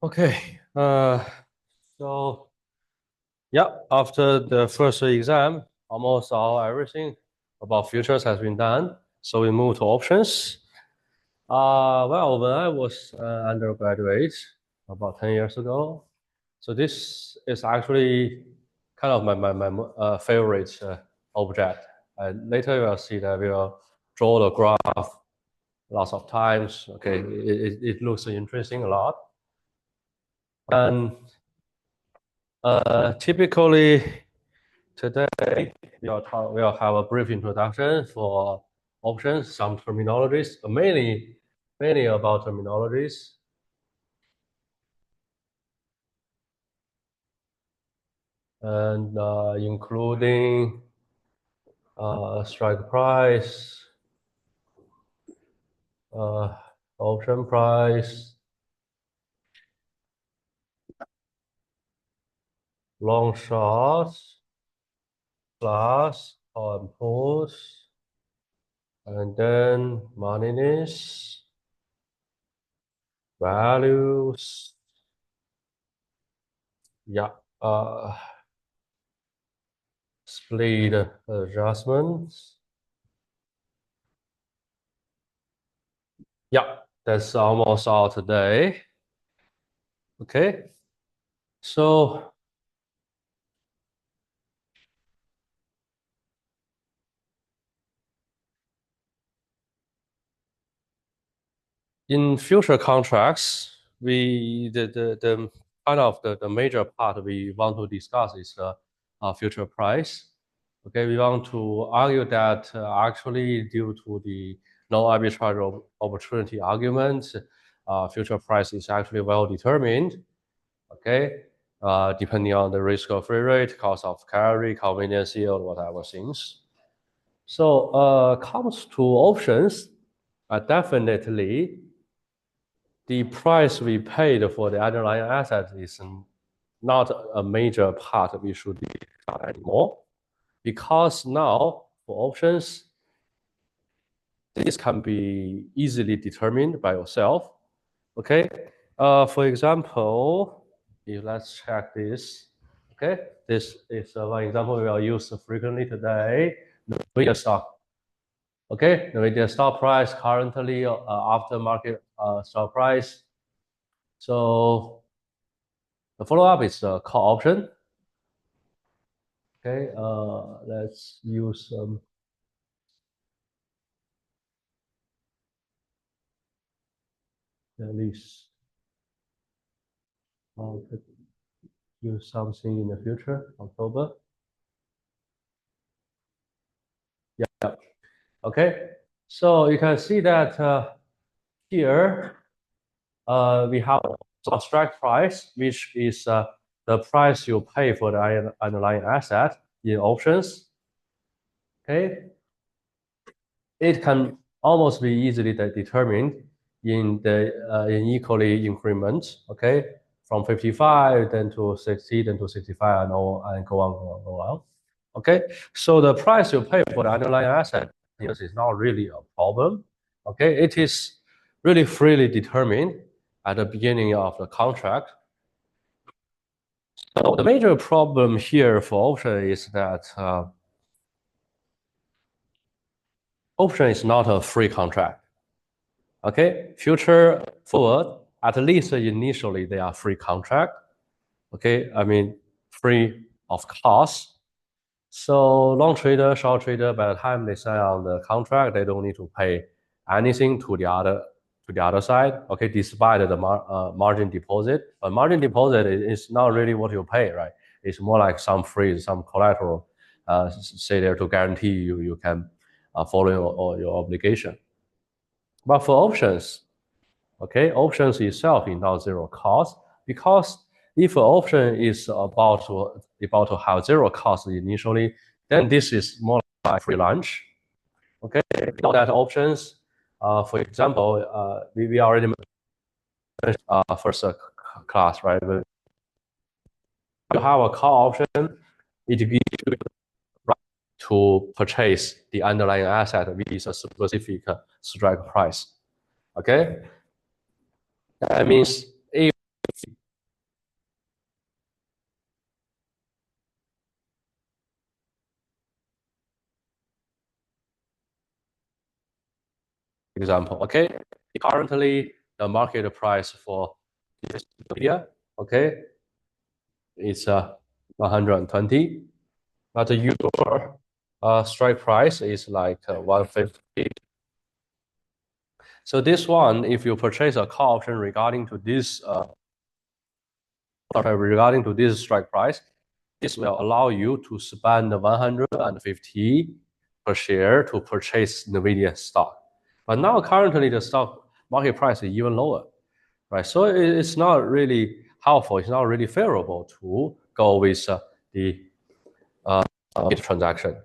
Okay. So yeah, after the first exam, almost all everything about futures has been done. So we move to options. Well, when I was undergraduate about 10 years ago, so this is actually kind of my favorite object. And later you'll see that we'll draw the graph lots of times. Okay, it looks interesting a lot. And typically today we'll have a brief introduction for options, some terminologies, mainly about terminologies. And including strike price, uh, option price, long shots, plus, call and puts, and then moneyness, values, yeah, split adjustments. Yeah, that's almost all today. Okay, so in future contracts, the kind of the major part we want to discuss is the future price. Okay, we want to argue that actually due to the no arbitrage opportunity argument, future price is actually well determined. Okay, depending on the risk of free rate, cost of carry, convenience yield, whatever things. So comes to options, definitely the price we paid for the underlying asset is not a major part we should discuss anymore, because now for options, this can be easily determined by yourself. Okay, for example, let's check this. Okay, this is one example we will use frequently today. NVIDIA stock. Okay, NVIDIA stock price currently after market stock price. So the follow-up is the call option. Okay, let's use at least use something in the future, October. Yeah. Okay, so you can see that here we have a strike price, which is the price you pay for the underlying asset in options. Okay, it can almost be easily determined in the in equally increments. Okay, from 55 then to 60 then to 65 and go on. Okay, so the price you pay for the underlying asset is not really a problem. Okay, it is really freely determined at the beginning of the contract. So the major problem here for option is that option is not a free contract. Okay, future forward, at least initially they are free contract. Okay, I mean free of cost. So long trader, short trader, by the time they sign on the contract, they don't need to pay anything to the other side. Okay, despite the margin deposit, but margin deposit is not really what you pay, right? It's more like some free, some collateral, say there to guarantee you can follow your obligation. But for options, okay, options itself is not zero cost, because if an option is about to have zero cost initially, then this is more like free lunch. Okay, we know that options, for example, we already mentioned first class, right? When you have a call option, it gives you the right to purchase the underlying asset with a specific strike price. Okay, that means if example. Okay, currently the market price for this media, okay, is 120, but your strike price is like 150. So this one, if you purchase a call option regarding to this strike price, this will allow you to spend 150 per share to purchase NVIDIA stock. But now currently the stock market price is even lower, right? So it's not really helpful. It's not really favorable to go with the transaction.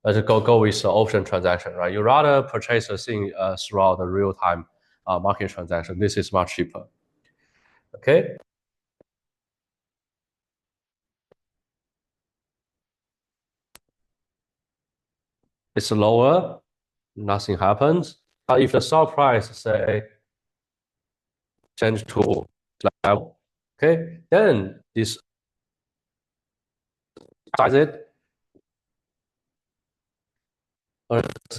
To go with the option transaction, right? You rather purchase a thing throughout the real time market transaction. This is much cheaper. Okay. It's lower, nothing happens. But if the stock price say change to level, okay, then this size it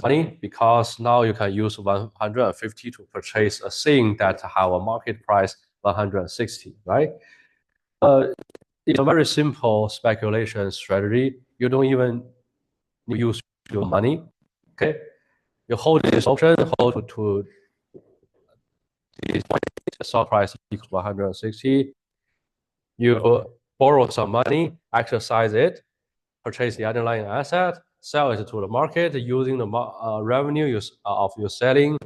money because now you can use 150 to purchase a thing that have a market price 160, right? It's a very simple speculation strategy. You don't even use your money, okay? You hold this option, hold to this point, the stock price equals 160. You borrow some money, exercise it, purchase the underlying asset, sell it to the market using the revenue of your selling,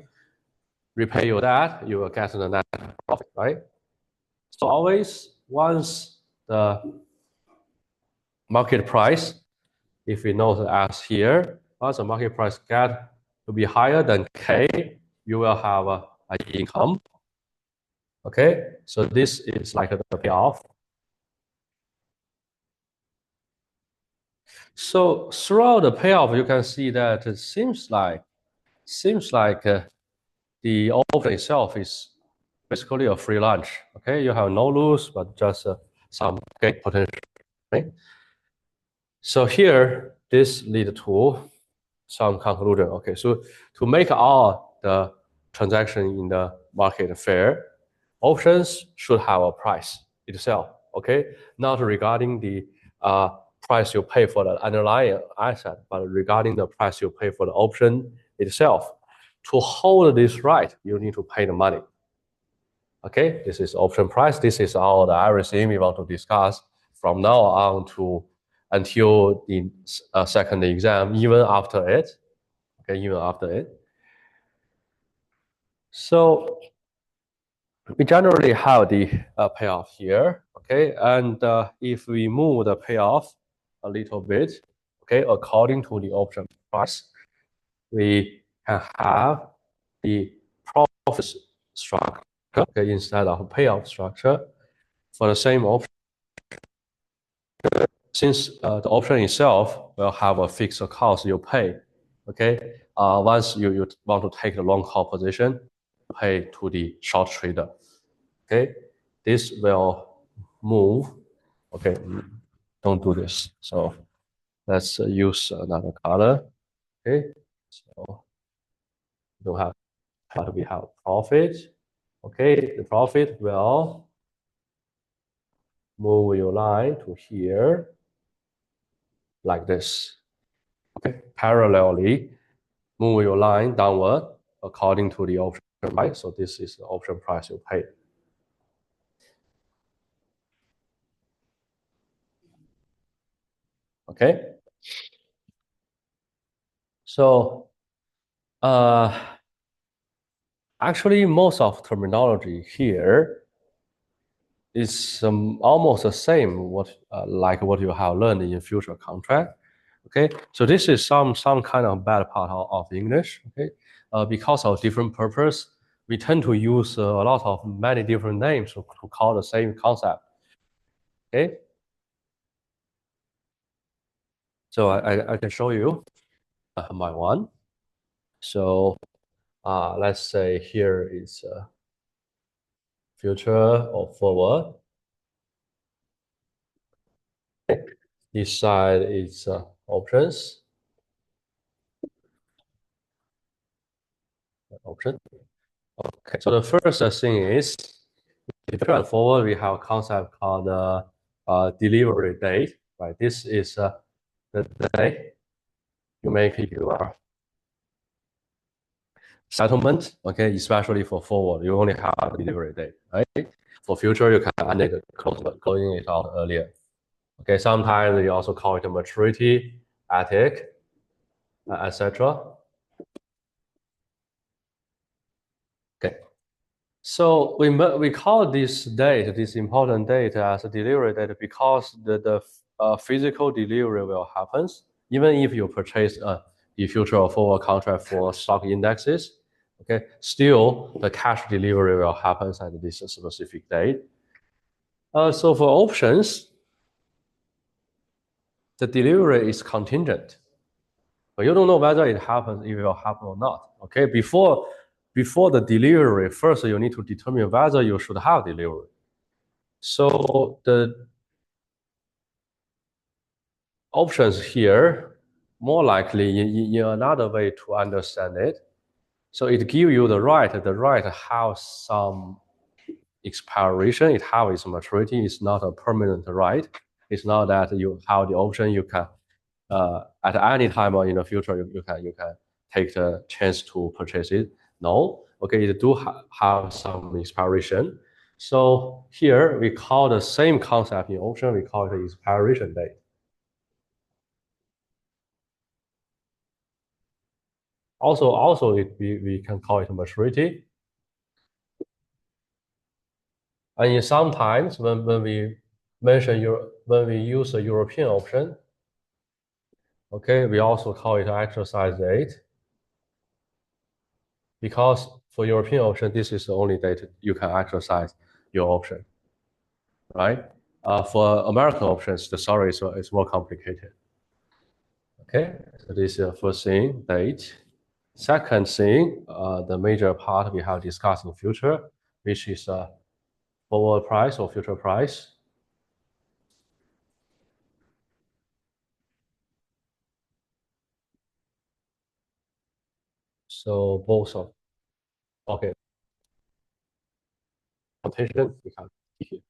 repay your debt, you will get the net profit, right? So always once the market price, if we note as here, once the market price get to be higher than K, you will have an income. Okay, so this is like the payoff. So throughout the payoff, you can see that it seems like the option itself is basically a free lunch. Okay, you have no lose, but just some gain potential. Right? So here, this lead to some conclusion. Okay, so to make all the transaction in the market fair, options should have a price itself. Okay, not regarding the price you pay for the underlying asset, but regarding the price you pay for the option itself. To hold this right, you need to pay the money. Okay, this is option price. This is all the everything we want to discuss from now on to until the second exam, even after it. Okay, even after it. So we generally have the payoff here. Okay, and if we move the payoff a little bit, okay, according to the option price, we can have the profit structure, okay, instead of payoff structure for the same option. Since the option itself will have a fixed cost you pay, okay, once you want to take the long call position, pay to the short trader, okay, this will move, okay, don't do this. So let's use another color, okay, so don't have, but we have profit, okay, the profit will move your line to here like this, okay, parallelly move your line downward according to the option price. So this is the option price you pay. Okay. So actually most of terminology here is almost the same like what you have learned in future contract. Okay, so this is some kind of bad part of English. Okay, because of different purpose, we tend to use a lot of many different names to call the same concept. Okay, so I can show you my one. So let's say here is future or forward. This side is options. option. Okay, so the first thing is, if forward, we have a concept called delivery date, right? This is the day you make your settlement, okay, especially for forward, you only have a delivery date, right? For future, you can end it, closing it out earlier. Okay, sometimes you also call it a maturity, ethic, etc. Okay, so we call this date, this important date, as a delivery date because the physical delivery will happen even if you purchase the future or forward contract for stock indexes. Okay, still the cash delivery will happen at this specific date. So for options, the delivery is contingent. But you don't know whether it happens, it will happen or not. Okay, before the delivery, first you need to determine whether you should have delivery. So the options here, more likely in another way to understand it. So it gives you the right has some expiration, it has its maturity, it's not a permanent right. It's not that you have the option, you can at any time or in the future you can take the chance to purchase it. No, okay, it do have some expiration. So here we call the same concept in option, we call it the expiration date. Also we can call it maturity. And sometimes when we when we use a European option, okay, we also call it exercise date. Because for European option, this is the only date you can exercise your option, right? For American options, the story is more complicated. Okay, so this is the first thing, date. Second thing, the major part we have discussed in future, which is forward price or future price. So both of, okay, quotation we can see here.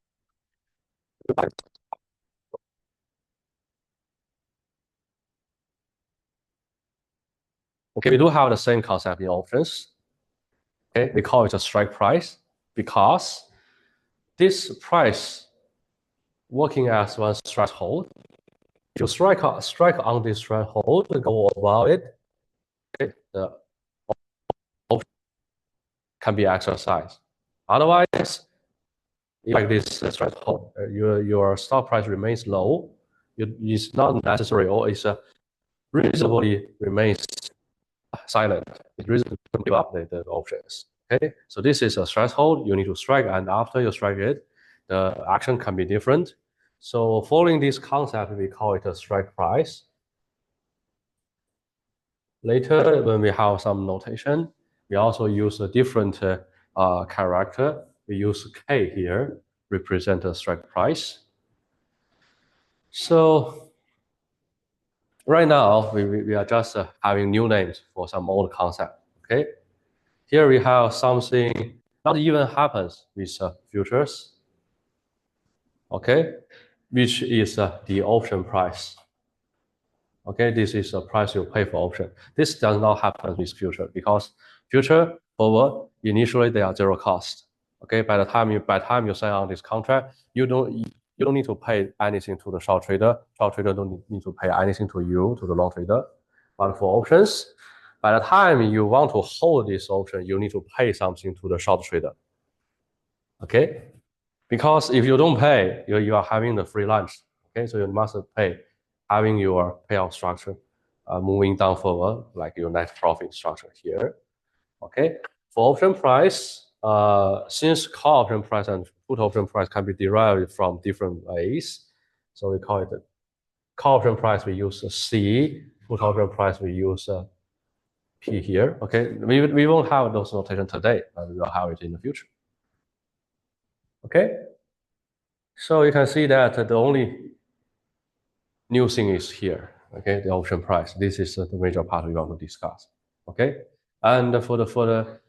Okay, we do have the same concept in options. Okay, we call it a strike price because this price working as one threshold. If you strike on this threshold, go above it, okay, the option can be exercised. Otherwise, like this threshold, your stock price remains low. It's not necessary, or it's reasonably remains silent. It's reasonable to give up the options. Okay, so this is a threshold you need to strike, and after you strike it, the action can be different. So following this concept, we call it a strike price. Later, when we have some notation, we also use a different character. We use K here, represent a strike price. So right now, we are just having new names for some old concept, okay? Here we have something not even happens with futures, okay? Which is the option price. Okay, this is the price you pay for option. This does not happen with future because future forward initially they are zero cost. Okay, by the time you sign on this contract, you don't need to pay anything to the short trader. Short trader don't need to pay anything to you, to the long trader. But for options, by the time you want to hold this option, you need to pay something to the short trader. Okay, because if you don't pay, you are having the free lunch. Okay, so you must pay, having your payout structure moving down forward, like your net profit structure here. Okay, for option price, since call option price and put option price can be derived from different ways, so we call it call option price. We use C. Put option price we use P here. Okay, we won't have those notation today, but we will have it in the future. Okay. So you can see that the only new thing is here, okay, the option price. This is the major part we want to discuss, okay? And for the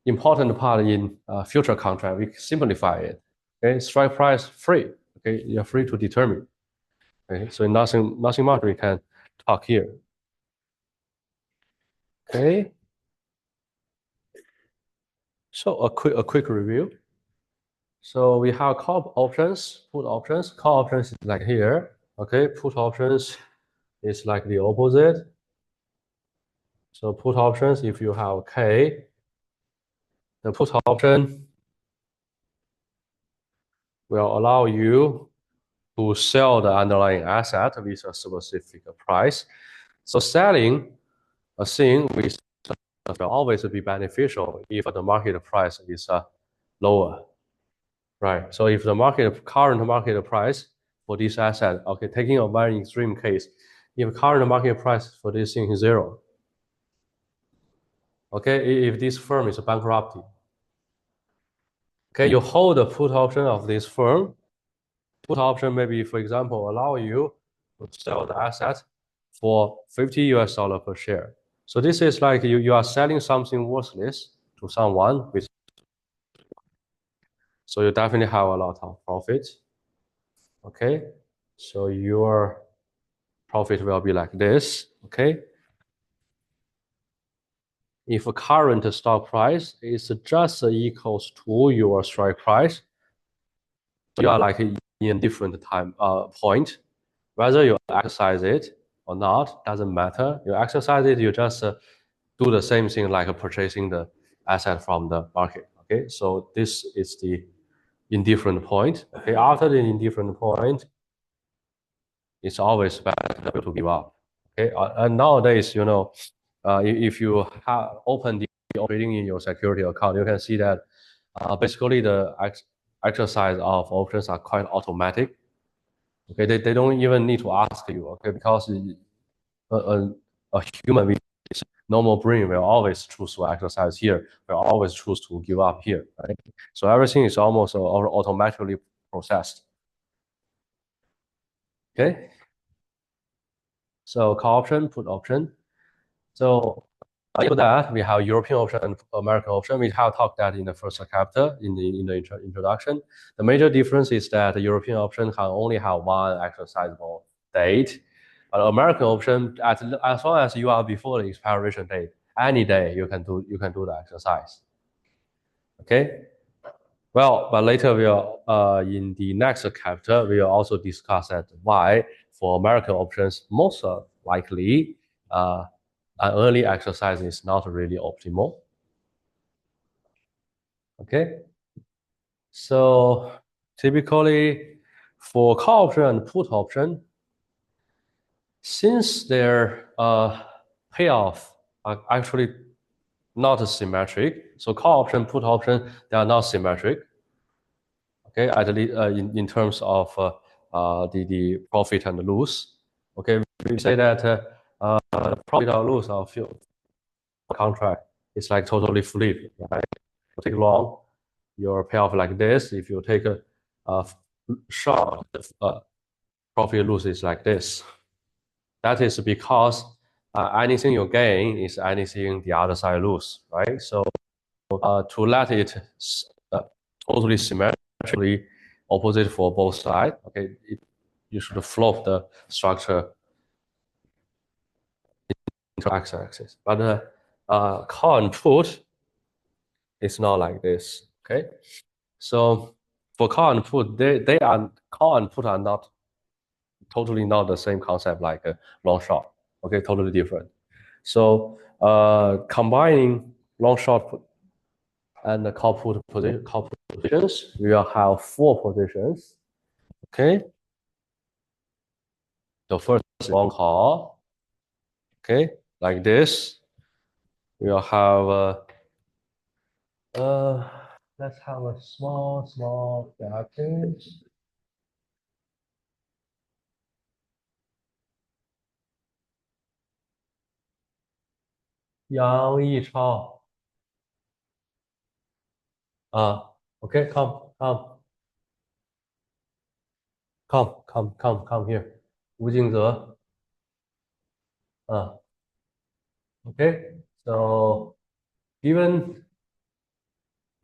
important part in future contract. We simplify it. Okay, strike price free. Okay, you're free to determine. Okay, so nothing much we can talk here. Okay, so a quick review. So we have call options, put options. Call options is like here. Okay, put options is like the opposite. So put options, if you have K, the put option will allow you to sell the underlying asset with a specific price. So selling a thing with will always be beneficial if the market price is lower, right? So if the current market price for this asset, okay, taking a very extreme case, if current market price for this thing is zero, okay, if this firm is bankrupted, okay, you hold the put option of this firm. Put option maybe, for example, allow you to sell the asset for $50 per share. So this is like you are selling something worthless to someone with, so you definitely have a lot of profit. Okay, so your profit will be like this. Okay, if current stock price is just equals to your strike price, you are like in a different time point. Whether you exercise it or not doesn't matter. You exercise it, you just do the same thing like purchasing the asset from the market. Okay, so this is the indifferent point. Okay, after the indifferent point, it's always better to give up. Okay, and nowadays, if you have open the trading in your security account, you can see that basically the exercise of options are quite automatic. Okay, they don't even need to ask you. Okay, because a human being, normal brain will always choose to exercise here, will always choose to give up here, right? So everything is almost automatically processed. Okay, so call option, put option. So after that, we have European option and American option. We have talked that in the first chapter in the introduction. The major difference is that the European option can only have one exercisable date. But American option, as long as you are before the expiration date, any day you can do the exercise. Okay. Well, but later we'll in the next chapter we'll also discuss that why for American options most likely an early exercise is not really optimal. Okay. So typically for call option and put option, since their payoff are actually not symmetric, so call option, put option, they are not symmetric. Okay, at least in terms of the profit and lose. Okay, we say that profit or lose of your contract is like totally flipped, right? You take long, your payoff like this. If you take a short, profit lose is like this. That is because anything you gain is anything the other side lose, right? So to let it totally symmetrically opposite for both sides, okay, you should flop the structure into x-axis. But call and put is not like this, okay? So for call and put, they are call and put are not totally not the same concept like long short, okay, totally different. So combining long short put and the call put positions, we will have 4 positions. Okay. The first is long call. Okay, like this. We'll have let's have a small bracket. 杨一超okay, come here. 吴敬泽okay, so given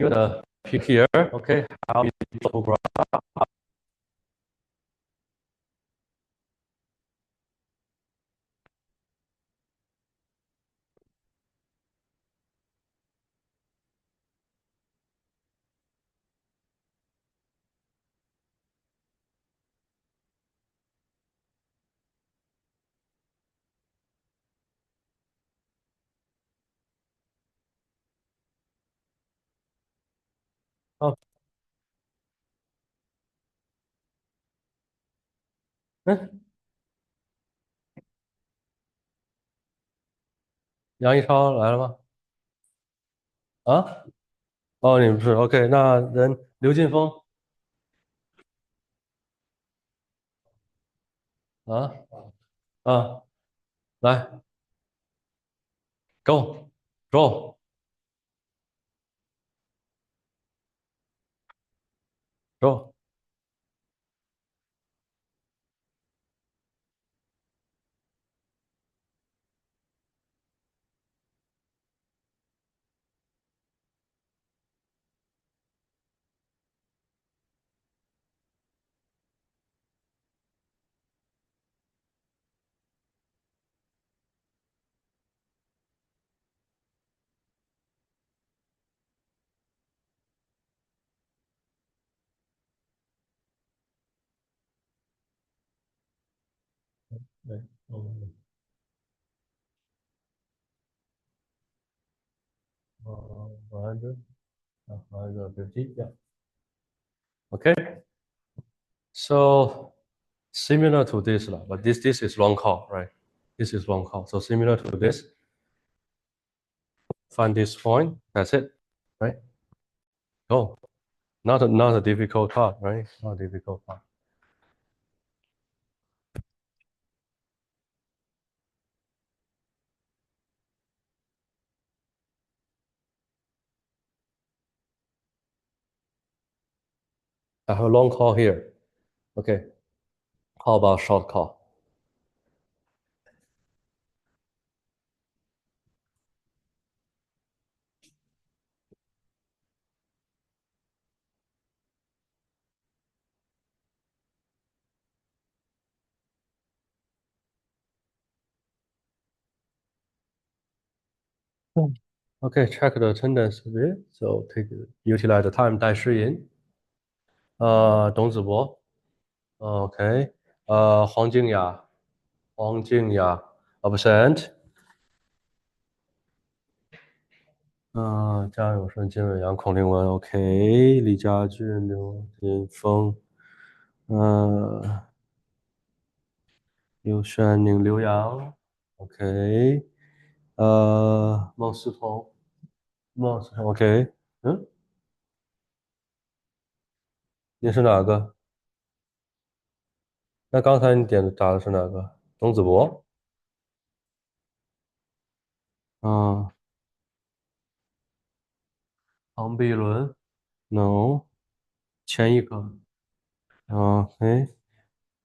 the pick here, okay, how you program.哦，嗯，杨一超来了吗？啊？哦，你不是，OK，那人刘劲峰啊啊，来，Go Go Go，对，嗯，100, 150, yeah. Okay, so similar to this, but this is long call, right? This is long call. So similar to this, find this point. That's it, right? Go. Not a difficult part, right? Not a difficult part. I have a long call here. Okay. How about short call? Okay, check the attendance a bit. So utilize the time 带诗吟。董子博，OK，黄静雅，absent。张永顺、金伟阳、孔令文，OK，李佳俊、刘林峰，刘轩宁、刘洋，OK，孟思彤，OK，嗯，你是哪个？那刚才你打的是哪个？董子博？嗯，庞碧伦，No，前一个，OK，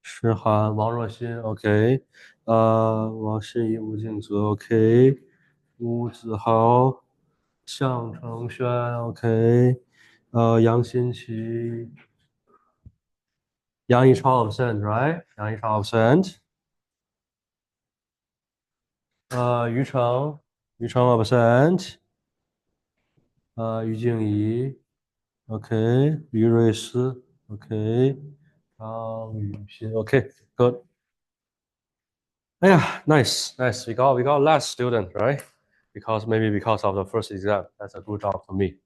诗涵，王若欣，OK，王心怡、吴敬泽，OK，吴子豪，向成轩，OK，杨新奇，杨一超 absent，right？杨一超 absent，于成 absent，于静怡，OK，于瑞思，OK，张雨欣，OK，good。哎呀，nice. We got less student, right? Because of the first exam. That's a good job for me.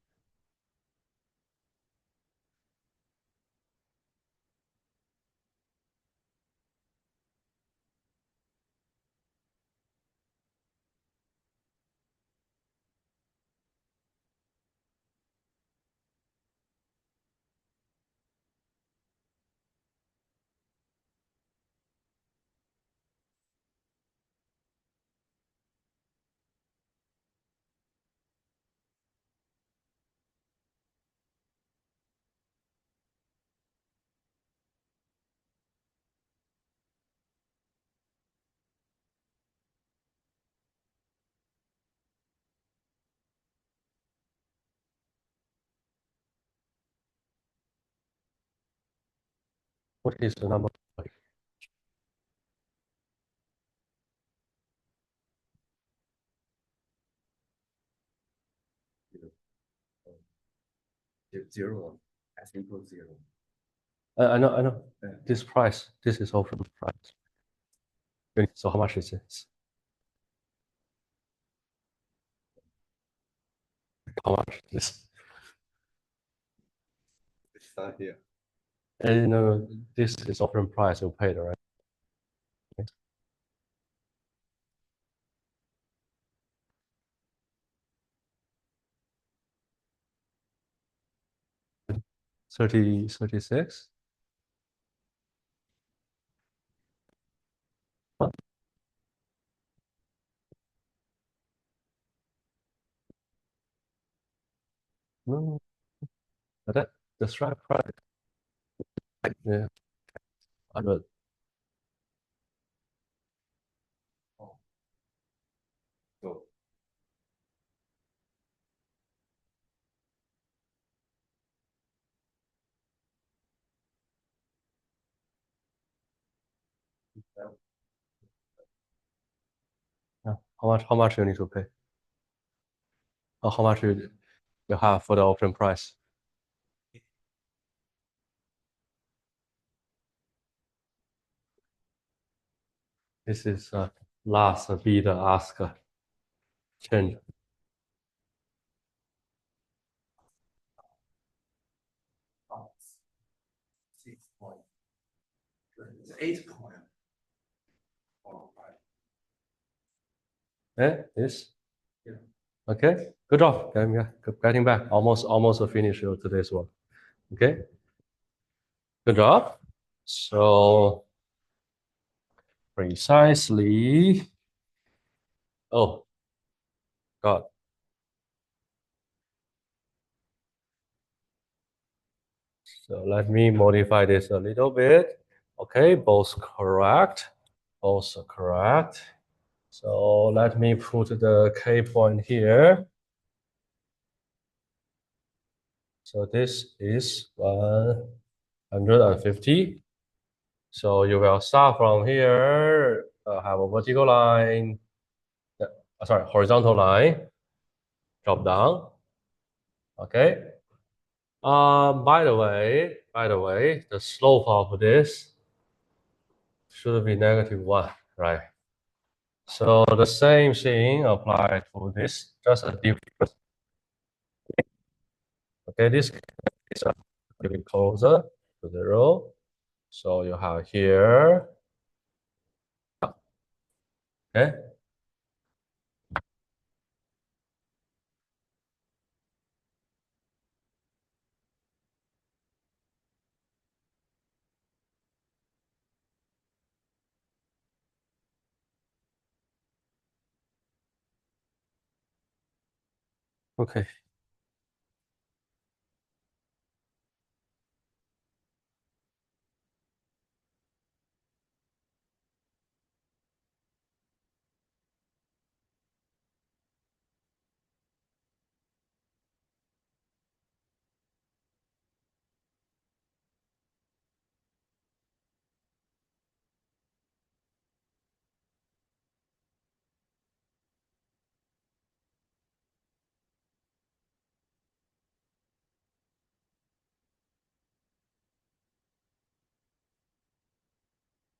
What is the number? Zero. I think for zero. I know, I know. Yeah. This price, this is open price. Okay, so how much is this? How much is this? It's not here. No, this is open price. You paid, right? 36? What? No, that's right price. Yeah, 100. Oh. So Yeah. How much you need to pay? Or how much you have for the open price? This is last bid ask change. oh, 6 point. It's 8 point. Oh, right. This? Yeah. Okay, good job. Getting back. Almost finish your today's work. Okay, good job. So precisely. Oh God. So let me modify this a little bit. Okay, both correct. Both correct. So let me put the K point here. So this is 150. So you will start from here, have a vertical line, sorry, horizontal line, drop down. Okay. By the way, the slope of this should be -1, right? So the same thing applies to this, just a difference. Okay, this is a little bit closer to 0. So you have here. Okay. Okay.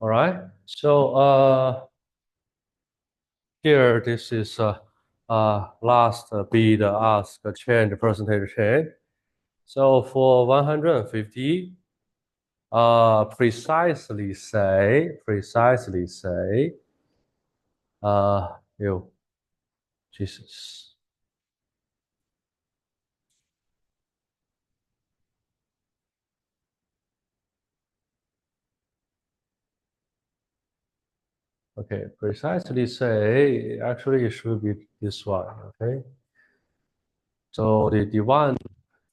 All right. So here this is last bid ask change percentage change. So for 150, precisely say, you, Jesus. Okay, precisely say, actually it should be this one, okay? So the one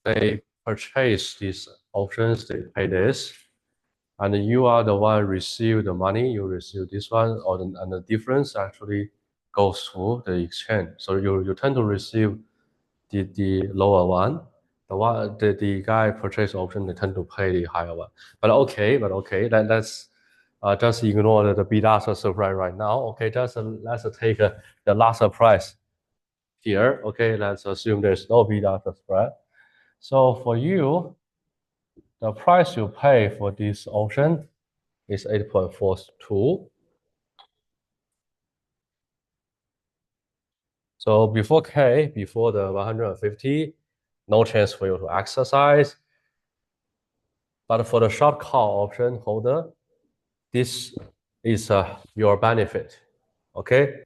they purchase these options, they pay this, and you are the one receive the money, you receive this one, and the difference actually goes through the exchange. So you tend to receive the lower one, the guy purchase option, they tend to pay the higher one. But okay, let's just ignore the bid ask spread right now. Okay, just let's take the last price here. Okay, let's assume there's no bid ask spread. So for you, the price you pay for this option is 8.42. So before K, before the 150, no chance for you to exercise. But for the short call option holder, this is your benefit. Okay,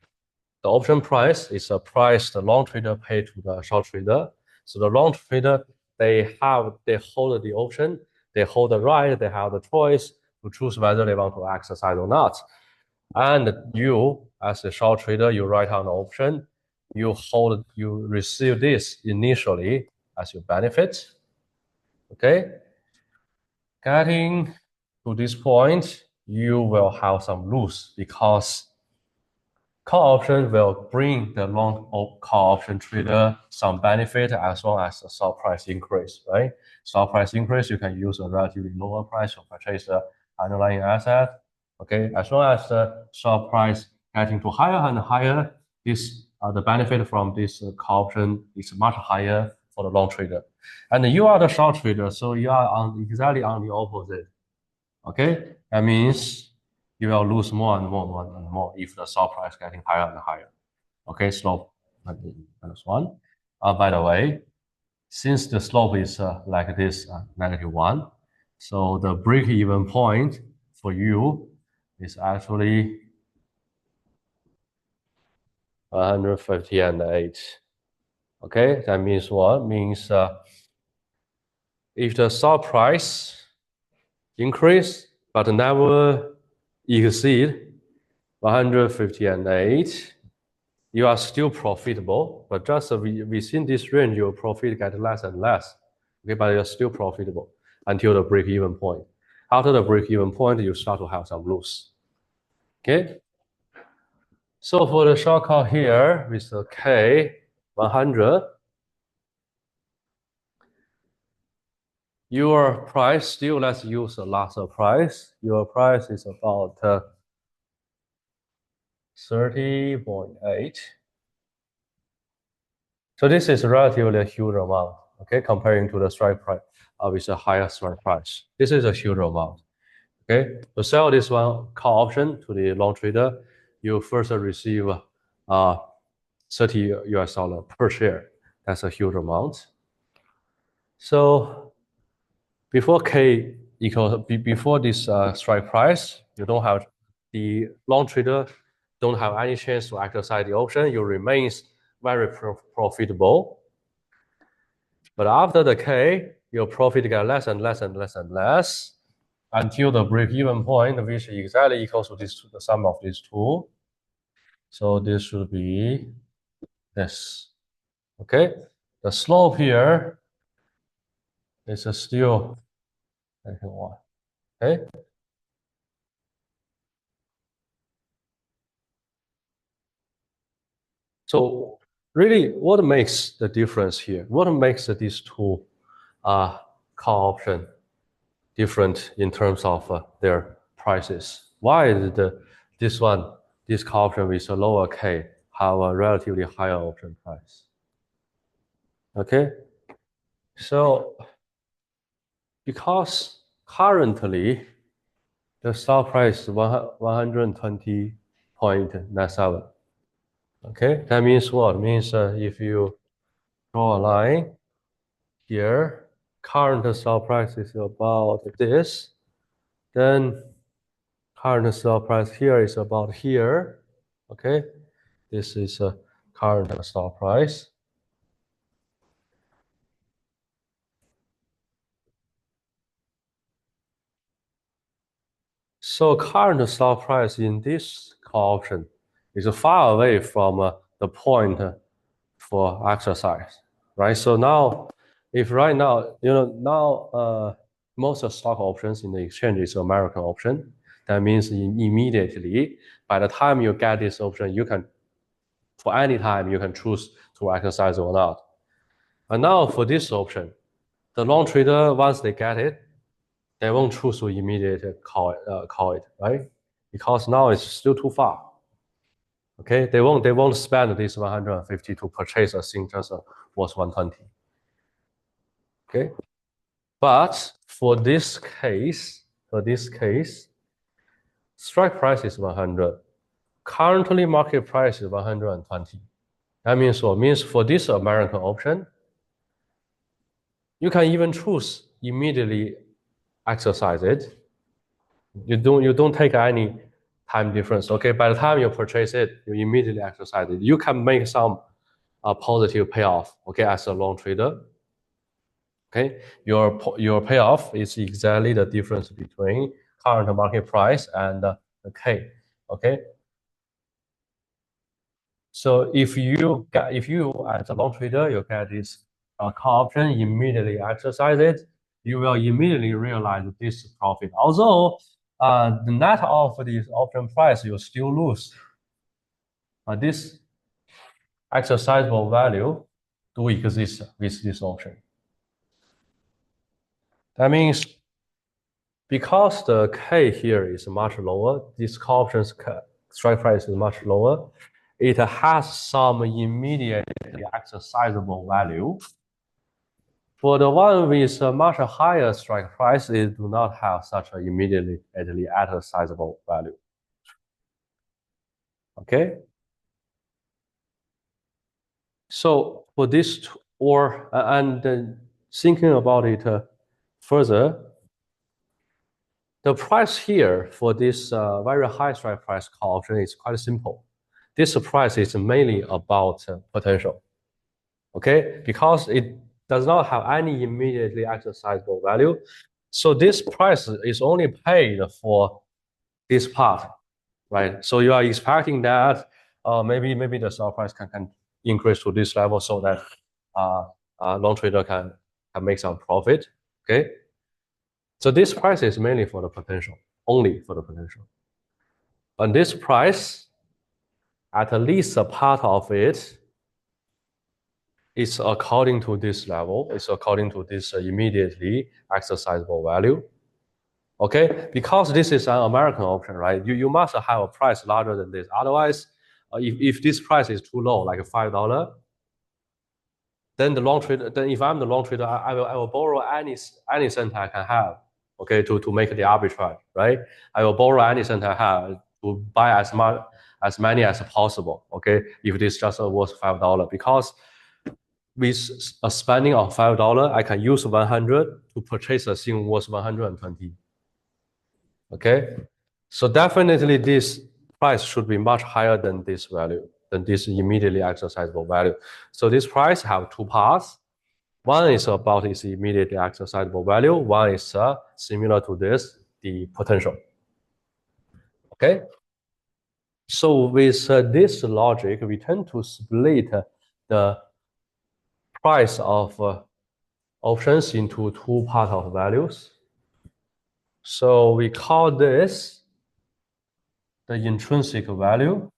the option price is a price the long trader pay to the short trader. So the long trader they hold the option, they hold the right, they have the choice to choose whether they want to exercise or not. And you, as a short trader, you write on the option, you receive this initially as your benefit. Okay, getting to this point, you will have some lose because call option will bring the long call option trader some benefit as long as the stock price increase, right? Stock price increase, you can use a relatively lower price to purchase the underlying asset. Okay, as long as the stock price getting to higher and higher, this the benefit from this call option is much higher for the long trader. And you are the short trader, so you are exactly on the opposite. Okay, that means you will lose more and more if the stock price getting higher and higher. Okay, slope -1. By the way, since the slope is like this, -1, so the break-even point for you is actually 158. Okay, that means what? Means if the stock price increase but never exceed 158, you are still profitable, but just within this range, your profit get less and less. Okay, but you're still profitable until the break-even point. After the break-even point, you start to have some loss. Okay. So for the short call here with the K100, your price still, let's use the last price. Your price is about 30.8. So this is relatively a huge amount, okay, comparing to the strike price with a higher strike price. This is a huge amount, okay. To sell this one call option to the long trader, you first receive 30 US dollar per share. That's a huge amount. So before K equals before this strike price, you don't have the long trader don't have any chance to exercise the option. You remains very profitable. But after the K, your profit get less and less and less and less until the break-even point, which is exactly equals to this the sum of these two. So this should be this. Okay, the slope here is still okay. So really, what makes the difference here? What makes these two call option different in terms of their prices? Why is this call option with a lower K have a relatively higher option price? Okay, so because currently the stock price is 120.97. Okay, that means what? It means if you draw a line here, current stock price is about this, then current stock price here is about here. Okay, this is a current stock price. So current stock price in this call option is far away from the point for exercise, right? So now, if right now, most of stock options in the exchange is American option. That means immediately, by the time you get this option, you can, for any time, you can choose to exercise or not. And now for this option, The long trader, once they get it, they won't choose to immediately call it, right? Because now it's still too far. Okay, they won't spend this 150 to purchase a thing just worth 120. Okay, but for this case, strike price is 100. Currently, market price is 120. That means what? Means for this American option, you can even choose immediately exercise it. You don't take any time difference. Okay, by the time you purchase it, you immediately exercise it. You can make some positive payoff. Okay, as a long trader. Okay, your payoff is exactly the difference between current market price and the K. Okay, so if you as a long trader you get this call option, immediately exercise it, you will immediately realize this profit. Although the net of this option price you still lose. This exercisable value do exist with this option. That means because the K here is much lower, this call option's strike price is much lower, it has some immediately exercisable value. For the one with a much higher strike price, it do not have such an immediately exercisable value. Okay. So for this, thinking about it further, the price here for this very high strike price call option is quite simple. This price is mainly about potential. Okay, because it does not have any immediately exercisable value. So this price is only paid for this part, right? So you are expecting that maybe the stock price can increase to this level so that long trader can make some profit. Okay, so this price is mainly for the potential, only for the potential. And this price, at least a part of it, is according to this level. It's according to this immediately exercisable value. Okay, because this is an American option, right? You must have a price larger than this. Otherwise, if this price is too low, like $5, then the long trader, then if I'm the long trader, I will borrow any cent I can have, okay, to make the arbitrage, right? I will borrow any cent I have to buy as many as possible, okay? If this just worth $5, because with a spending of $5, I can use 100 to purchase a thing worth 120. Okay, so definitely this price should be much higher than this value, than this immediately exercisable value. So this price have two parts. One is about its immediately exercisable value. One is similar to this, the potential. Okay, so with this logic, we tend to split the price of options into two parts of values. So we call this the intrinsic value.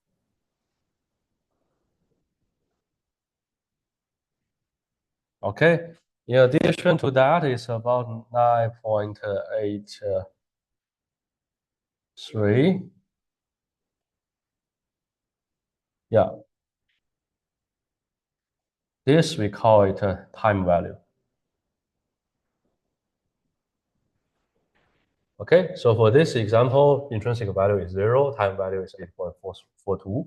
Okay, in addition to that, it's about 9.83. Yeah, this we call it a time value. Okay, so for this example, intrinsic value is 0, time value is 8.442.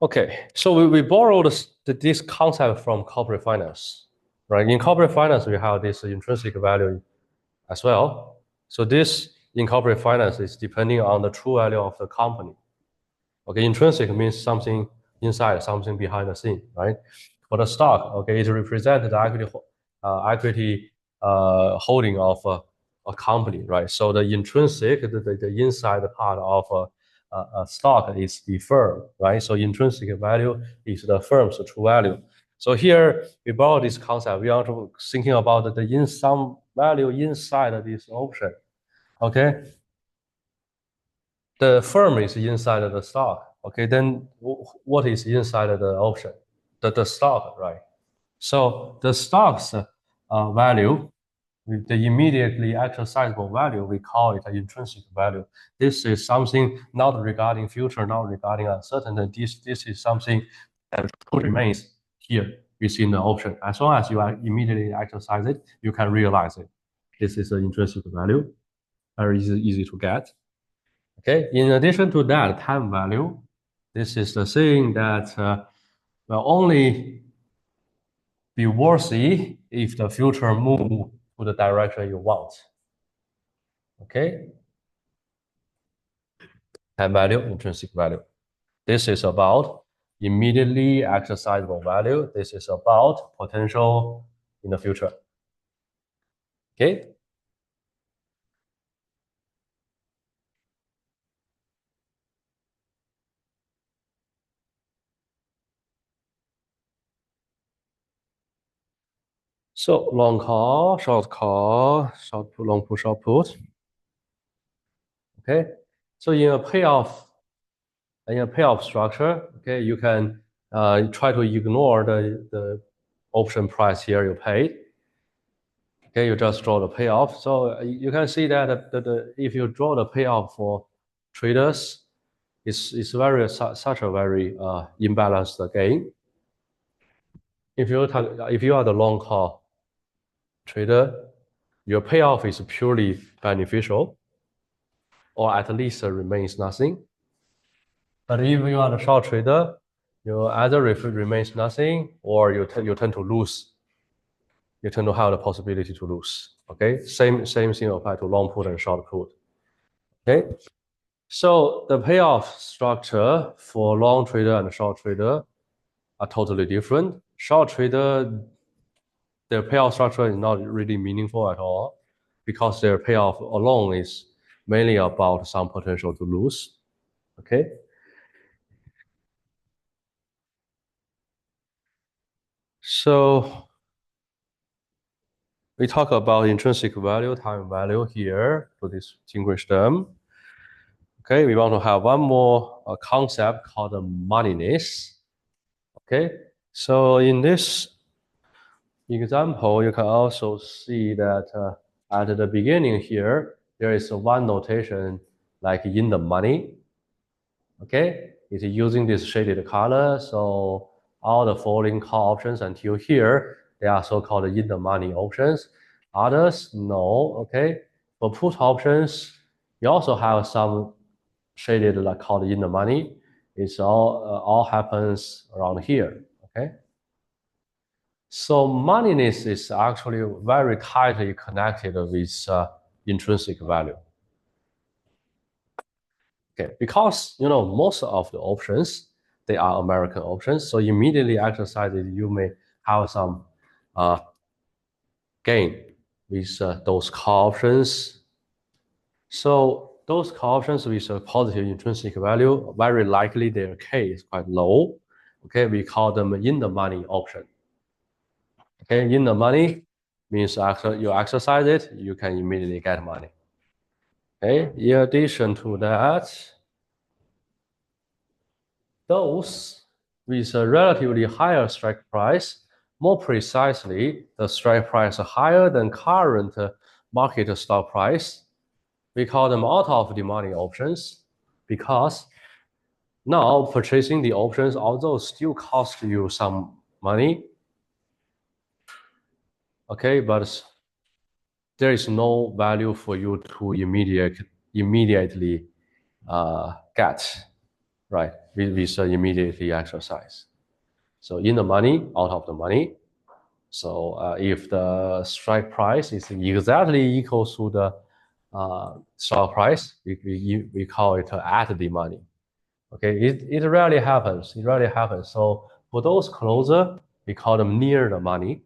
Okay, so we borrowed this concept from corporate finance, right? In corporate finance, we have this intrinsic value as well. So this in corporate finance is depending on the true value of the company. Okay, intrinsic means something inside, something behind the scene, right? For the stock, okay, it represents the equity holding of a company, right? So the intrinsic, the inside part of a stock is the firm, right? So intrinsic value is the firm's true value. So here we borrow this concept. We are thinking about the some value inside of this option. Okay, the firm is inside of the stock. Okay, then what is inside of the option? The stock, right? So the stock's value, the immediately exercisable value, we call it an intrinsic value. This is something not regarding future, not regarding uncertainty. This is something that remains here within the option. As long as you immediately exercise it, you can realize it. This is an intrinsic value, very easy to get. Okay. In addition to that, time value, this is the thing that will only be worthy if the future move to the direction you want. Okay. Time value, intrinsic value. This is about immediately exercisable value. This is about potential in the future. Okay. So long call, short, put, long put, short put. Okay. So in a payoff structure, okay, you can try to ignore the option price here you paid. Okay, you just draw the payoff. So you can see that if you draw the payoff for traders, it's very such a very imbalanced game. If you are the long call trader, your payoff is purely beneficial, or at least remains nothing. But if you are the short trader, you either remains nothing, or you tend to lose. You tend to have the possibility to lose. Okay, same thing apply to long put and short put. Okay, so the payoff structure for long trader and short trader are totally different. Short trader, their payoff structure is not really meaningful at all because their payoff alone is mainly about some potential to lose. Okay. So we talk about intrinsic value, time value here to distinguish them. Okay, we want to have one more concept called moneyness. Okay, so in this example, you can also see that at the beginning here, there is one notation like in the money. Okay, it's using this shaded color. So all the following call options until here, they are so-called in the money options. Others, no. Okay, for put options, you also have some shaded like called in the money. It's all happens around here. Okay. So moneyness is actually very tightly connected with intrinsic value. Okay, because most of the options they are American options, so immediately exercises you may have some gain with those call options. So those call options with a positive intrinsic value, very likely their K is quite low. Okay, we call them in the money option. Okay, in the money means after you exercise it, you can immediately get money. Okay, in addition to that, those with a relatively higher strike price, more precisely, the strike price higher than current market stock price, we call them out of the money options because now purchasing the options, although still cost you some money, okay, but there is no value for you to immediately get, right, with immediately exercise. So in the money, out of the money. So if the strike price is exactly equal to the stock price, we call it at the money. Okay, it rarely happens. It rarely happens. So for those closer, we call them near the money.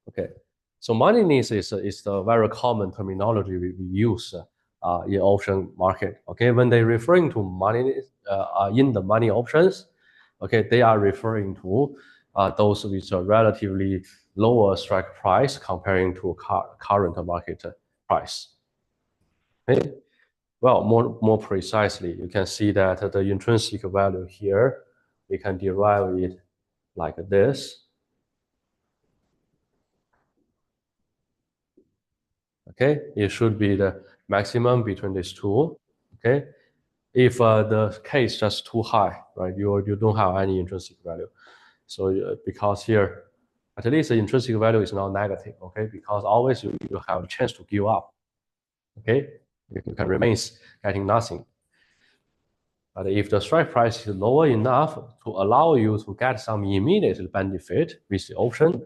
Okay, so moneyness is the very common terminology we use in option market. Okay, when they referring to money in the money options, okay, they are referring to those with a relatively lower strike price comparing to current market price. Okay, well, more precisely, you can see that the intrinsic value here, we can derive it like this. Okay, it should be the maximum between these two. Okay, if the K is just too high, right, you don't have any intrinsic value. So because here, at least the intrinsic value is not negative. Okay, because always you have a chance to give up. Okay, you can remain getting nothing. But if the strike price is lower enough to allow you to get some immediate benefit with the option,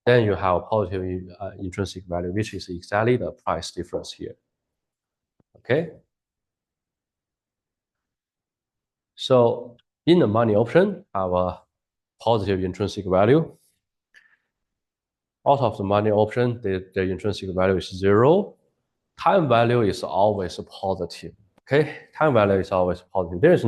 then you have positive intrinsic value, which is exactly the price difference here. Okay. So in the money option, have a positive intrinsic value. Out of the money option, the intrinsic value is 0. Time value is always positive. Okay, time value is always positive. There is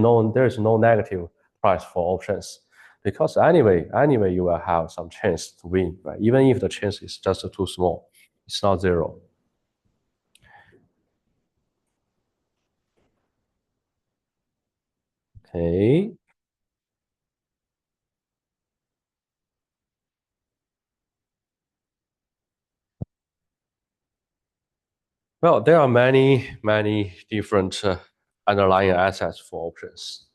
no negative price for options because anyway you will have some chance to win, right? Even if the chance is just too small, it's not 0. Okay. Well, there are many different underlying assets for options.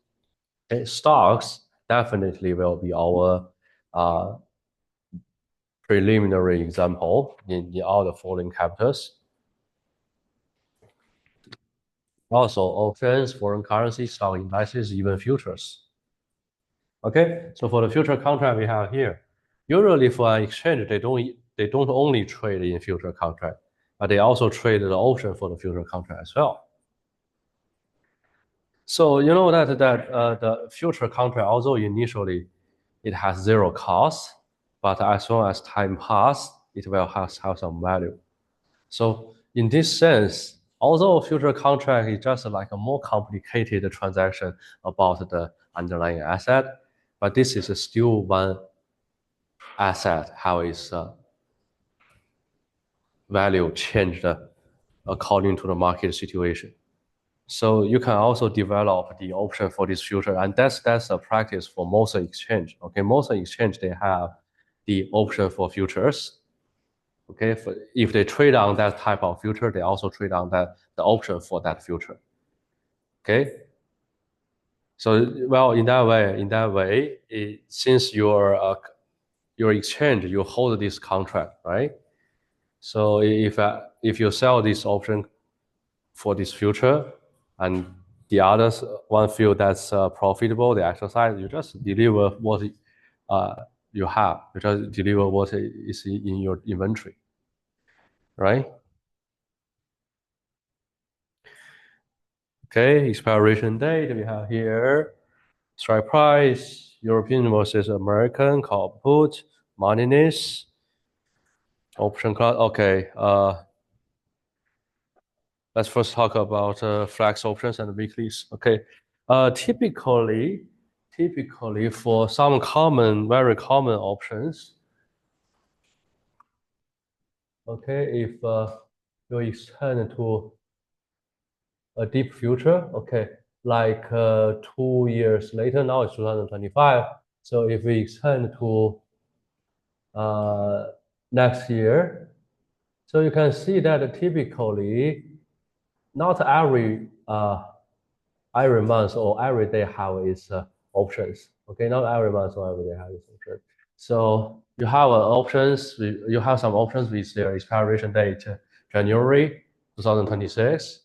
Okay, stocks definitely will be our uh, preliminary example in all the following capitals. Also, options, foreign currency, stock indices, even futures. Okay, so for the future contract we have here, usually for an exchange, they don't only trade in future contract, but they also trade the option for the future contract as well. So you know that the future contract, although initially it has 0 cost, but as long as time pass, it will have some value. So in this sense, although future contract is just like a more complicated transaction about the underlying asset, but this is still one asset, how its value changed according to the market situation. So you can also develop the option for this future, and that's a practice for most exchange. Okay, most exchange they have the option for futures. Okay, if they trade on that type of future, they also trade on the option for that future. Okay, so well in that way, since your exchange you hold this contract, right? So if you sell this option for this future, and the others one feel that's profitable, they exercise, you just deliver what you have. You just deliver what is in your inventory, right? Okay, expiration date we have here. Strike price, European versus American, call put, moneyness, option class. Okay, let's first talk about flex options and weeklies. Okay, typically for some very common options, okay, if you extend to a deep future, okay, like 2 years later, now it's 2025. So if we extend to uh, next year, so you can see that typically not every month or every day have its options. Okay, not every month or every day have its options. So you have you have some options with their expiration date January 2026.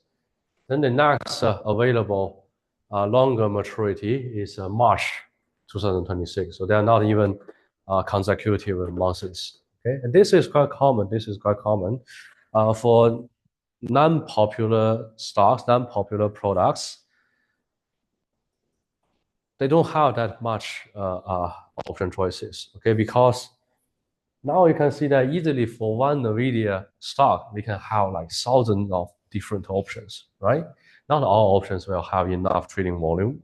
Then the next available longer maturity is March 2026. So they are not even consecutive months. Okay, and this is quite common. This is quite common for non-popular stocks, non-popular products. They don't have that much option choices. Okay, because now you can see that easily for one NVIDIA stock, we can have like thousands of different options, right? Not all options will have enough trading volume.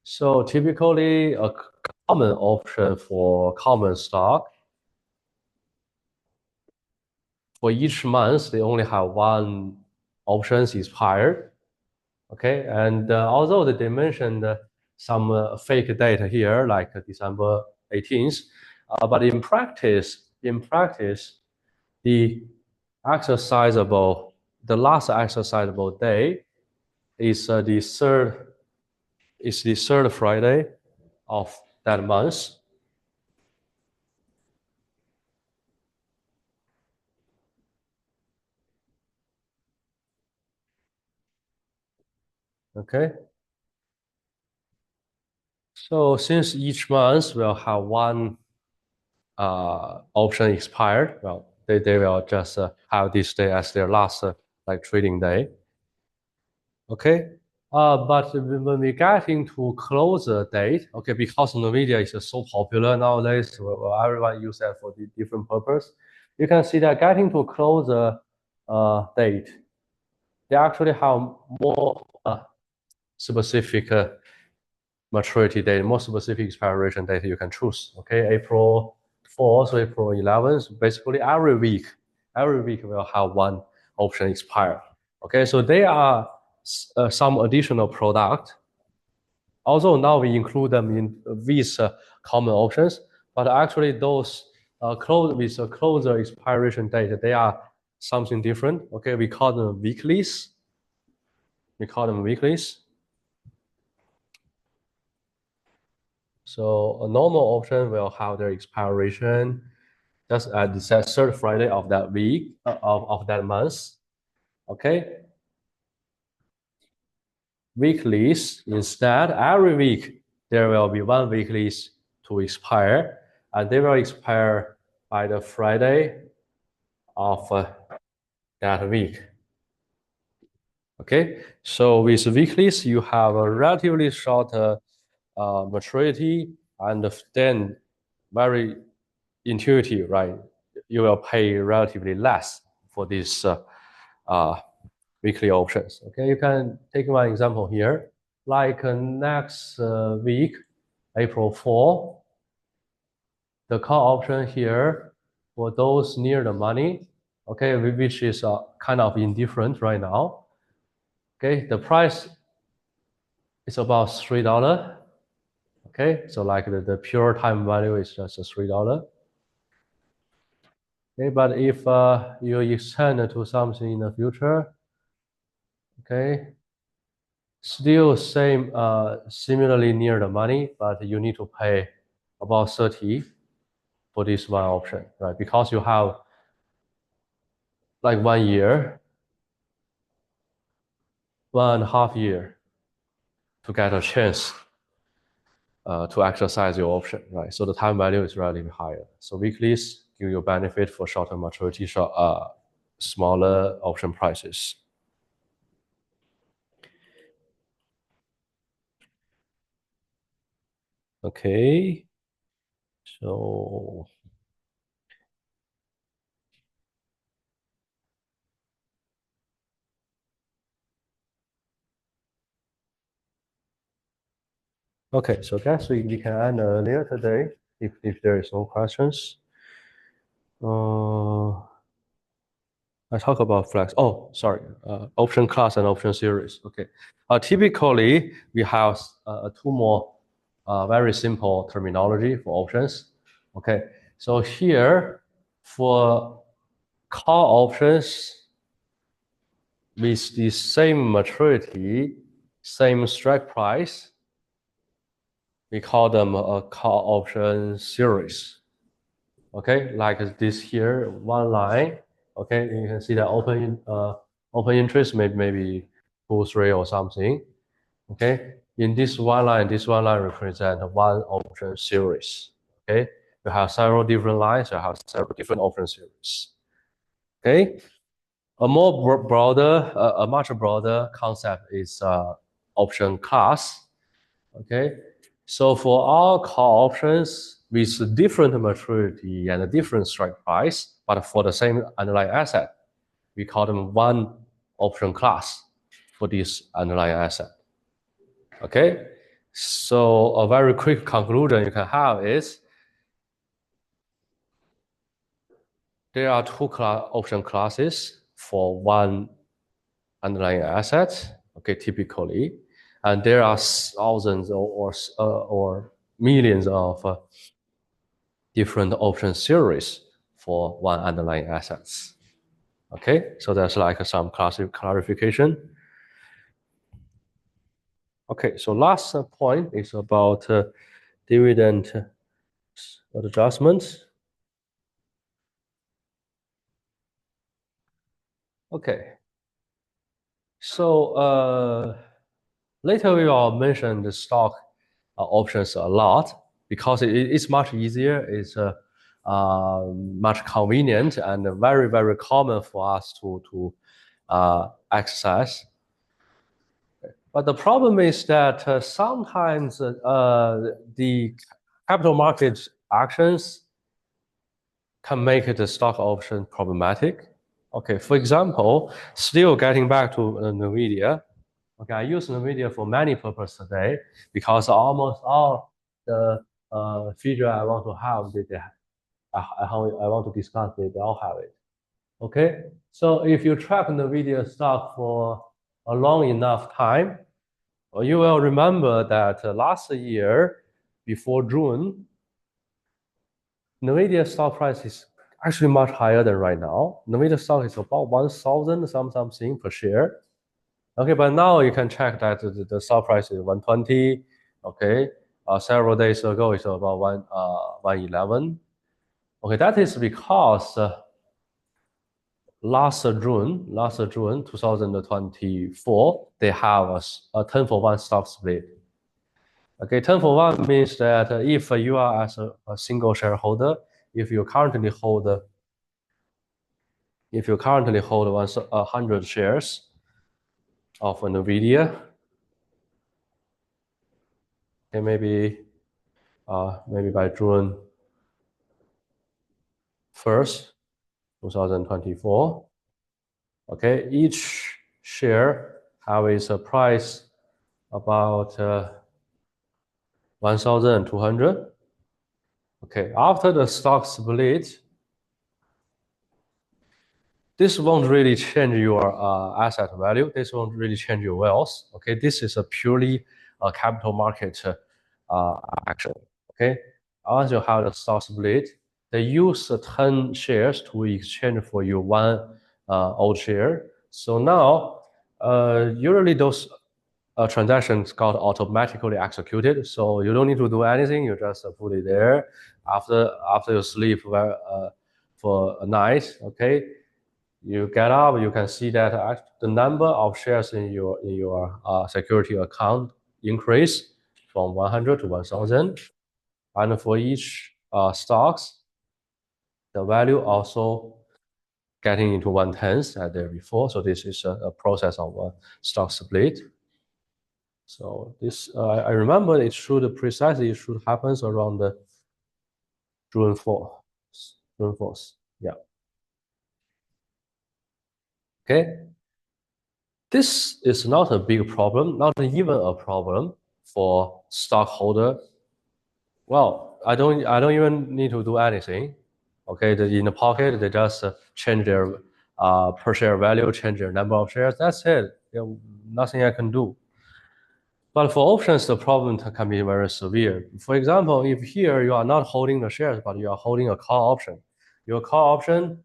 So typically a common option for common stock, for each month, they only have one options expired. Okay, and although they mentioned some fake data here, like December 18th, but in practice, the last exercisable day is the third Friday of that month. Okay. So since each month will have one option expired, well, they will just have this day as their last like trading day. Okay. But when we get into closer date, okay, because NVIDIA is so popular nowadays, well, everyone use that for the different purpose. You can see that getting to closer date, they actually have more specific maturity date, more specific expiration date you can choose. Okay, April 4th, April 11th, basically every week will have one option expire. Okay, so they are some additional product. Although now we include them in these common options, but actually those with a closer expiration date, they are something different. Okay, we call them weeklies. So a normal option will have their expiration just at the third Friday of that week of that month. Okay. Weeklies, instead, every week there will be one weeklies to expire, and they will expire by the Friday of that week. Okay, so with weeklies, you have a relatively short maturity, and then very intuitive, right? You will pay relatively less for these weekly options. Okay, you can take one example here. Like next week, April 4, the call option here for those near the money, okay, which is kind of indifferent right now. Okay, the price is about $3. Okay, so like the pure time value is just $3. Okay, but if you extend to something in the future, okay, still same, similarly near the money, but you need to pay about 30 for this one option, right? Because you have like 1 year, 1.5 year to get a chance to exercise your option, right? So the time value is relatively higher. So weeklies give you benefit for shorter maturity, smaller option prices. Okay, so okay, so guess we can end earlier today if there is no questions. I talk about flex. Oh, sorry. Option class and option series. Okay. Typically, we have two more very simple terminology for options. Okay. So here, for call options with the same maturity, same strike price, we call them a call option series. Okay, like this here, one line. Okay, you can see the open interest maybe 2, 3 or something. Okay, in this one line represent one option series. Okay, you have several different lines, you have several different option series. Okay, a much broader concept is option class. Okay, so for all call options with different maturity and a different strike price, but for the same underlying asset, we call them one option class for this underlying asset. Okay, so a very quick conclusion you can have is there are two option classes for one underlying asset. Okay, typically, and there are thousands or millions of different option series for one underlying assets. Okay, so there's like some clarification. Okay, so last point is about dividend adjustments. Okay, so later we will mention the stock options a lot because it's much easier, it's much convenient and very, very common for us to exercise. But the problem is that sometimes the capital market actions can make the stock option problematic. Okay, for example, still getting back to NVIDIA. Okay, I use NVIDIA for many purposes today because almost all the feature I want to have, I want to discuss, they all have it. Okay, so if you track NVIDIA stock for a long enough time, you will remember that last year, before June, NVIDIA stock price is actually much higher than right now. NVIDIA stock is about 1,000 something per share. Okay, but now you can check that the stock price is 120. Okay, several days ago it's about 111. Okay, that is because last June 2024, they have a 10 for 1 stock split. Okay, 10 for 1 means that if you are as a single shareholder, if you currently hold 100 shares of NVIDIA, okay, maybe by June 1st, 2024. Okay, each share has a price about 1,200. Okay, after the stock split, this won't really change your asset value. This won't really change your wealth. Okay, this is a purely capital market action. Okay, once you have the stock split, they use 10 shares to exchange for you one old share. So now, usually those transactions got automatically executed. So you don't need to do anything. You just put it there. After you sleep for a night, okay, you get up, you can see that the number of shares in your security account increase from 100 to 1,000, and for each stocks, the value also getting into 1/10 as there before. So this is a process of a stock split. So this I remember it should happen around the June 4th. June 4th. Yeah. Okay. This is not a big problem, not even a problem for stockholder. Well, I don't even need to do anything. Okay, in the pocket, they just change their per share value, change their number of shares. That's it. Nothing I can do. But for options, the problem can be very severe. For example, if here you are not holding the shares, but you are holding a call option, your call option,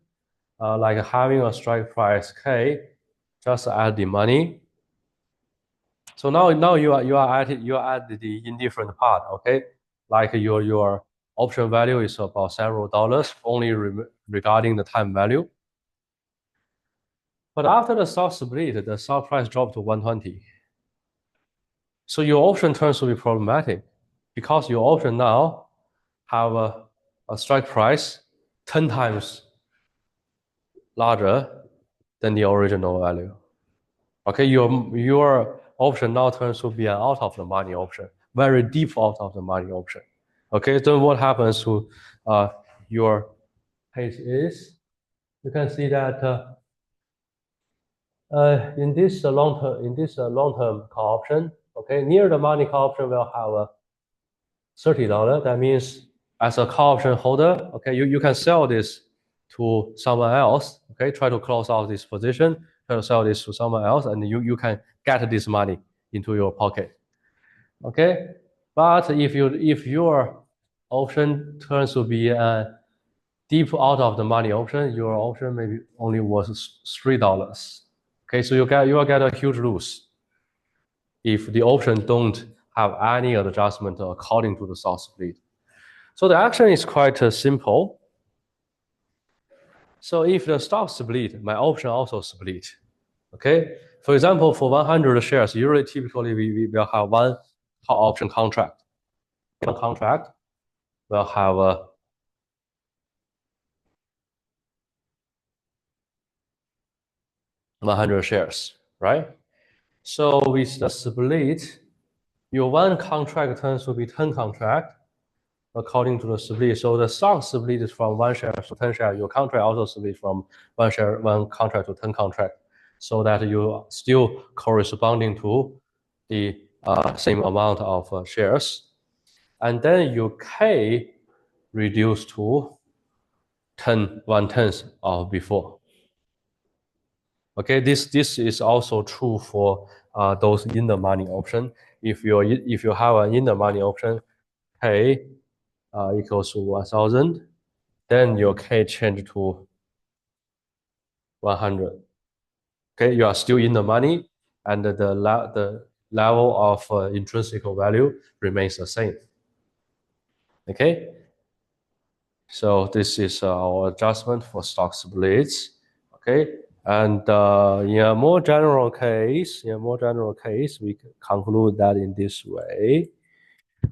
like having a strike price K, just add the money. So now you are at the indifferent part, okay? Like your option value is about several dollars, only regarding the time value. But after the stock split, the stock price dropped to 120. So your option turns to be problematic because your option now have a strike price 10 times larger than the original value. Okay, your option now turns to be an out of the money option, very deep out of the money option. Okay, then what happens to your case is you can see that in this long-term call option, okay, near the money call option will have a $30. That means as a call option holder, okay, you can sell this to someone else. Okay, try to close out this position, try to sell this to someone else, and you can get this money into your pocket. Okay, but if your option turns to be deep out of the money option, your option maybe only worth $3. Okay, so you will get a huge loss if the option don't have any adjustment according to the stock split. So the action is quite simple. So if the stock split, my option also split. Okay, for example, for 100 shares, usually typically we will have one call option contract. One contract will have 100 shares, right? So with the split, your one contract turns to be 10 contract according to the split. So the stock split is from 1 share to 10 share. Your contract also split from 1 contract to 10 contract, so that you still corresponding to the same amount of shares. And then your K reduced to 1/10 of before. Okay, this is also true for those in the money option. If you have an in the money option, K equals to 1,000, then your K change to 100. Okay, you are still in the money, and the level of intrinsic value remains the same. Okay, so this is our adjustment for stock splits. Okay, and in a more general case, we can conclude that in this way.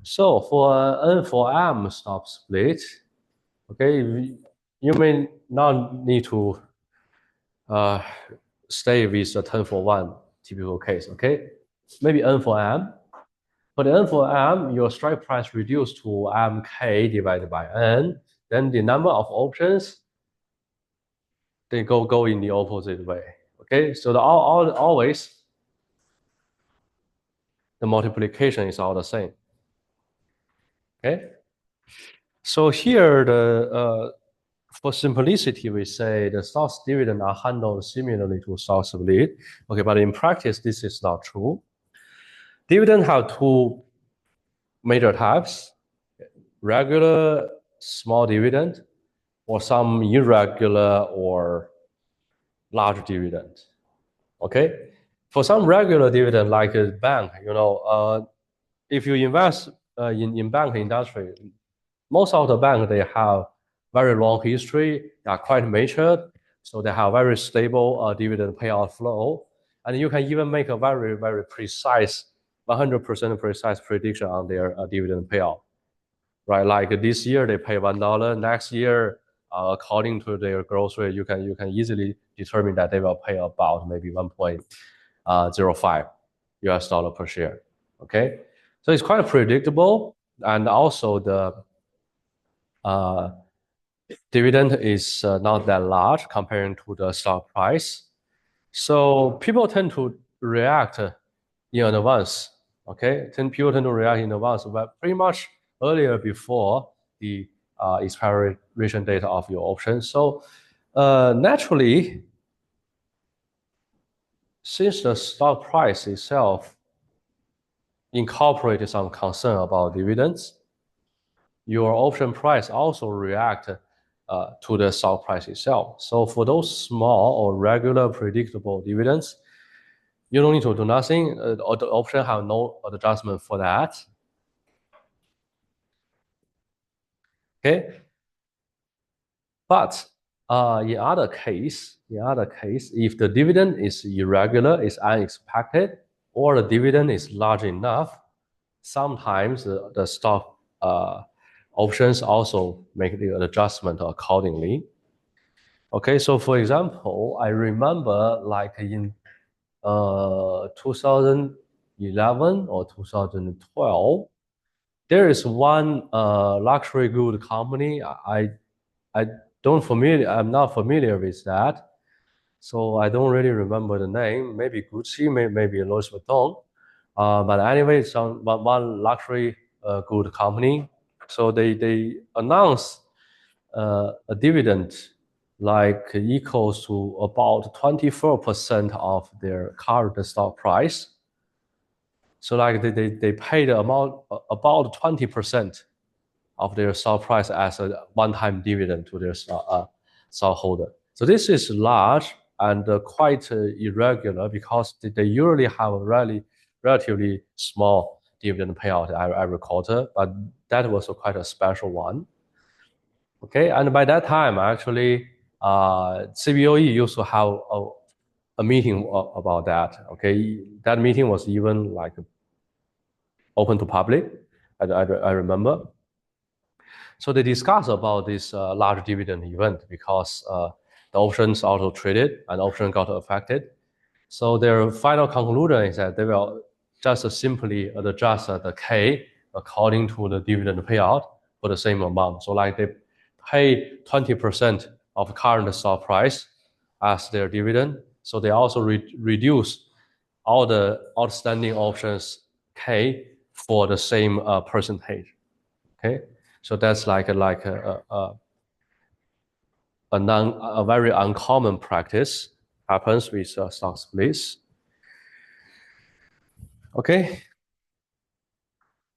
So for N4M stock split, okay, you may not need to stay with the 10-for-1 typical case. Okay, maybe N4M. For the N4M, your strike price reduced to MK divided by N. Then the number of options, they go in the opposite way. Okay, so always the multiplication is all the same. Okay, so here for simplicity, we say the stock dividend are handled similarly to stock split. Okay, but in practice, this is not true. Dividend have two major types: regular small dividend, or some irregular or large dividend. Okay, for some regular dividend like a bank, if you invest in bank industry, most of the bank they have very long history, they are quite mature, so they have very stable dividend payout flow, and you can even make a very precise, 100% precise prediction on their dividend payout. Right, like this year they pay $1. Next year, according to their growth rate, you can easily determine that they will pay about maybe 1.05 US dollar per share. Okay, so it's quite predictable, and also the dividend is not that large comparing to the stock price. So people tend to react in advance. Okay, people tend to react in advance, but pretty much earlier before the expiration date of your option. So naturally, since the stock price itself incorporated some concern about dividends, your option price also react to the stock price itself. So for those small or regular predictable dividends, you don't need to do nothing. Or the option have no adjustment for that. Okay, but in other case, if the dividend is irregular, is unexpected, or the dividend is large enough, sometimes the stock options also make the adjustment accordingly. Okay, so for example, I remember like in 2011 or 2012, there is one luxury good company. I'm not familiar with that, so I don't really remember the name. Maybe Gucci, maybe Louis Vuitton. But anyway, it's one luxury good company. So they announced a dividend like equals to about 24% of their current stock price. So like they paid amount about 20% of their stock price as a one-time dividend to their stockholder. So this is large and quite irregular because they usually have a relatively small dividend payout every quarter, but that was quite a special one. Okay, and by that time, actually, CBOE used to have a meeting about that. Okay, that meeting was even like open to public. I remember. So they discussed about this large dividend event because the options also traded and option got affected. So their final conclusion is that they will just simply adjust the K according to the dividend payout for the same amount. So like they pay 20% of current stock price as their dividend. So they also reduce all the outstanding options K for the same percentage. Okay, so that's like a very uncommon practice happens with stock splits. Okay,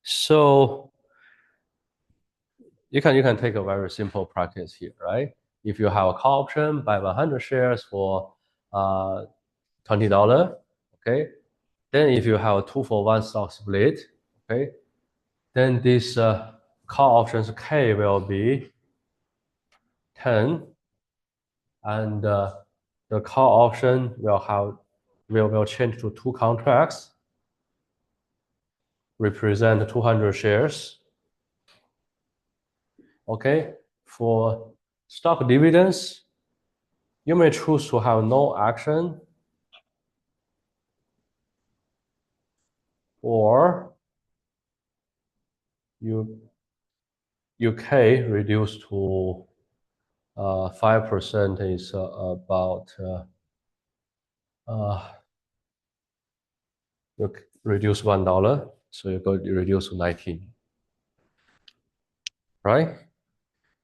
so you can take a very simple practice here, right? If you have a call option, buy 100 shares for $20, okay. Then if you have a 2-for-1 stock split, okay, then this call options K will be 10, and the call option will change to 2 contracts, represent 200 shares. Okay, for stock dividends, you may choose to have no action, or UK reduced to 5% is about you reduce $1, so you reduce to 19, right?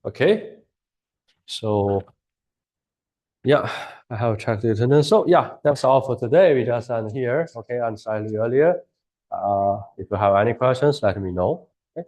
Okay, so yeah, I have checked the attendance. So yeah, that's all for today. We just end here, okay, and slightly earlier. If you have any questions, let me know. Okay.